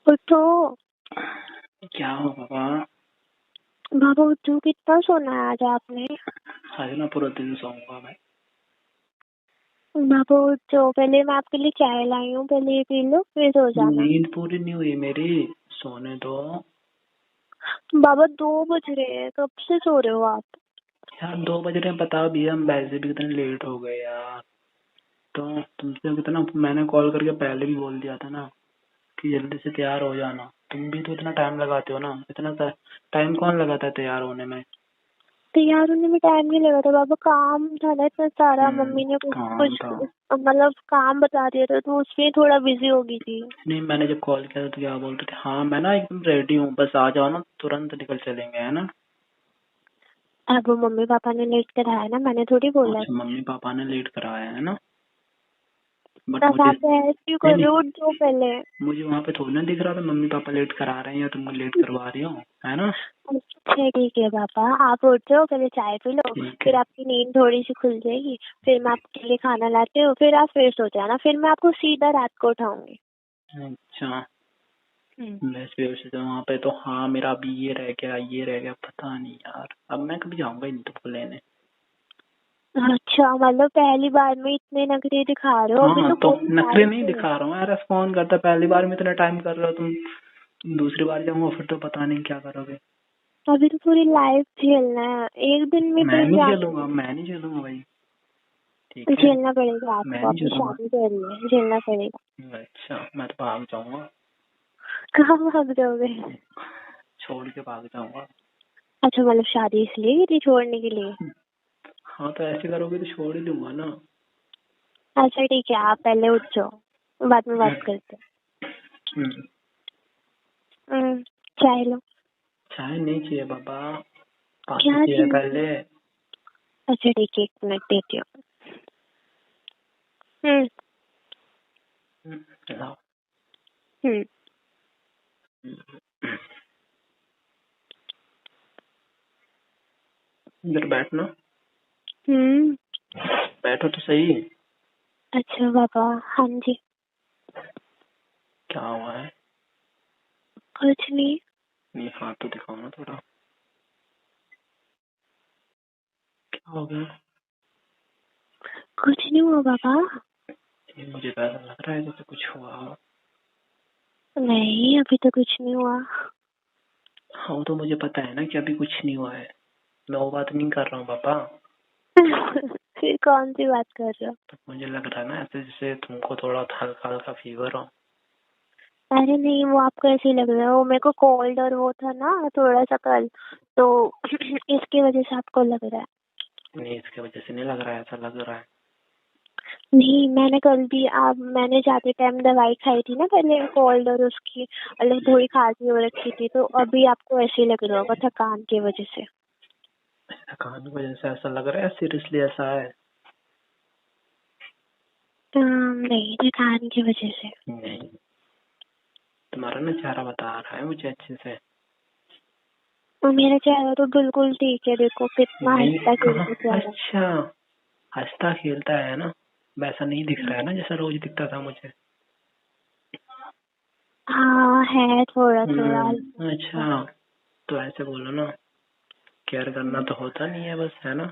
उठो। क्या हो पापा? बाबा उठो, कितना सोना है आज आपने? आज ना पूरा दिन सोऊंगा मैं। बाबा उठो, पहले मैं आपके लिए चाय लाई हूँ, पहले ये पी लो फिर सो जाना। नींद पूरी नहीं हुई मेरी, सोने दो। बाबा 2 बज रहे हैं, कब से सो रहे हो आप? यार 2 बज रहे हैं, बताओ भी, हम वैसे भी कितने लेट हो गए यार। तो तुमसे कितना मैंने कॉल करके पहले भी बोल दिया था ना कि जल्दी से तैयार हो जाना। तुम भी तो इतना टाइम लगाते हो ना, इतना टाइम कौन लगाता है तैयार होने में? तैयार होने में टाइम नहीं लगा था बाबा, काम था ना इतना सारा, मम्मी ने कुछ काम कुछ था। मतलब काम बता दिया था तो उसमें थोड़ा बिजी हो गई थी। नहीं, मैंने जब कॉल किया था तो क्या बोलते थे? हाँ मैं ना एकदम रेडी हूँ, बस आ जाओ ना, तुरंत निकल चलेंगे, है ना? अब वो मम्मी पापा ने लेट कराया ना, मैंने थोड़ी बोला अच्छा, था। मम्मी पापा ने लेट कराया है ना? बट तब मुझे आप ऐसे क्यों कर नहीं रहे नहीं, हो, उठ जाओ पहले। मुझे वहाँ पे थोड़ी ना दिख रहा था मम्मी पापा लेट करा रहे हैं या तुम लेट करवा रही हो, है ना? अच्छा ठीक है पापा, आप उठ जाओ, पहले चाय पी लो, ठीक फिर है। आपकी नींद थोड़ी सी खुल जाएगी, फिर मैं आपके लिए खाना लाती हूँ, फिर आप फिर सो जाना, फिर मैं आपको सीधा रात को उठाऊंगी। अच्छा, हम्म। मैं फिर से वहाँ पे तो हाँ, मेरा अभी ये रह गया, पता नहीं यार। अब मैं कभी जाऊंगा ही नहीं तुमको लेने। अच्छा, मतलब पहली बार में इतने नखरे दिखा रहे हो, अभी हाँ तो तो कोई नखरे लाइफ नहीं है। दिखा रहा हूँ यार, फोन करता पहली बार में इतना टाइम कर रहे हो तुम, दूसरी बार जाऊंगा फिर तो पता नहीं क्या करोगे। अभी तो पूरी लाइफ झेलना है, एक दिन में मैं कहीं नहीं जाना झेलूंगा, मैं नहीं झेलूंगा भाई। ठीक है, झेलना पड़ेगा मैं आपको, नहीं आपने झेलूंगा। शादी कर ली है, झेलना पड़ेगा। अच्छा, मैं तो भाग जाऊंगा, कहाँ भाग जाओगे? छोड़ के भाग जाऊंगा। अच्छा, मतलब शादी इसलिए की थी, छोड़ने के लिए? हाँ तो ऐसे करोगे तो छोड़ ही दूंगा ना। अच्छा ठीक है, आप पहले उठ जाओ, बाद में बात करते हम्म, हैं। चाय लो। चाय नहीं चाहिए पापा, पानी क्या चाहिए चाहिए? पहले। अच्छा ठीक है, 1 मिनट देती हूँ। हम्म। लाओ। हम्म। इधर बैठना, हम्म। बैठो तो सही। अच्छा पापा। हाँ जी। क्या हुआ है? कुछ नहीं। नहीं, हाथ तो दिखाओ ना थोड़ा, क्या हो गया? कुछ नहीं हुआ पापा। ये मुझे तो ऐसा लग रहा है जैसे कुछ हुआ हो। नहीं, अभी तो कुछ नहीं हुआ। हाँ वो तो मुझे पता है ना कि अभी कुछ नहीं हुआ है, मैं वो बात नहीं कर रहा हूँ पापा। फिर कौन सी बात कर रहे हो? तो मुझे लग रहा है ना ऐसे जैसे तुमको थोड़ा हल्का हल्का फीवर हो। अरे नहीं, वो आपको ऐसे ही लग रहा है, वो मेरे को कोल्ड और वो था ना थोड़ा सा कल, तो इसकी वजह से आपको लग रहा है। नहीं, इसकी वजह से नहीं लग रहा है, ऐसा लग रहा है। नहीं, मैंने कल भी आप मैंने जाते टाइम दवाई खाई थी ना पहले, कोल्ड और उसकी अलग थोड़ी खांसी हो रखी थी, तो अभी आपको ऐसे ही लग रहा होगा थकान की वजह से। थकान की वजह से ऐसा लग रहा है, सीरियसली ऐसा है? नहीं, थकान की वजह से। नहीं, तुम्हारा ना चेहरा बता रहा है मुझे अच्छे से। मेरा चेहरा तो बिल्कुल ठीक है, देखो कितना नहीं, हंसता कहाँ? खेलता चेहरा। अच्छा, हंसता खेलता है ना, वैसा नहीं दिख रहा है ना जैसा रोज दिखता था मुझे। हाँ है, थोड़ा थोड़ा हल्का। अच्छा, तो ऐसे बोलो ना, केयर करना तो होता नहीं है बस, है ना?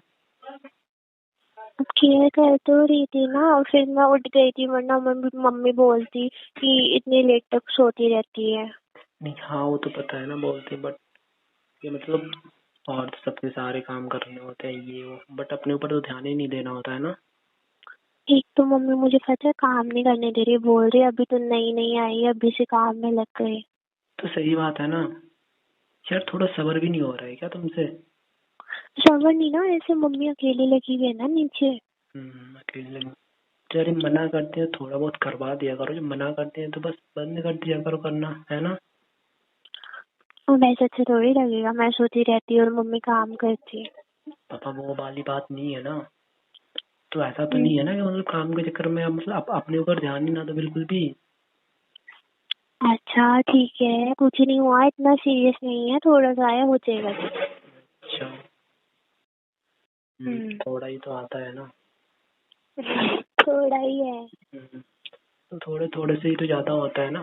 अब केयर कर तो रही थी ना, फिर मैं उठ गई थी, वरना मम्मी मम्मी बोलती कि इतनी लेट तक सोती रहती है। नहीं, हाँ वो तो पता है ना बोलते, बट ये मतलब और तो सबके सारे काम करने होते हैं ये वो, बट अपने ऊपर तो ध्यान ही नहीं देना होता है ना। एक तो मम्मी मुझे पता है काम नहीं करने दे रही, बोल रही अभी तो नई नई आई है, अभी से काम में लग गई। तो सही बात है ना यार, थोड़ा सब्र भी नहीं हो रहा है क्या तुमसे? समझ नहीं ना, ऐसे मम्मी अकेली लगी हुई है ना नीचे। अकेले जब मना करते हैं थोड़ा बहुत करवा दिया करो, जब मना करते हैं तो बस बंद कर दिया करो करना, है ना? और वैसे अच्छा थोड़ी लगेगा, मैं सोती रहती और मम्मी काम करती। पापा वो वाली बात नहीं है ना, तो ऐसा तो हम्म। नहीं है ना कि मतलब काम के चक्कर में आप मतलब अपने ऊपर ध्यान नहीं ना दो बिल्कुल भी। अच्छा ठीक है, कुछ नहीं हुआ, इतना सीरियस नहीं है, थोड़ा सा आया, हो जाएगा ठीक। अच्छा, हम्म। थोड़ा ही तो आता है ना। थोड़ा ही है। तो थोड़े थोड़े से ही तो ज्यादा होता है ना।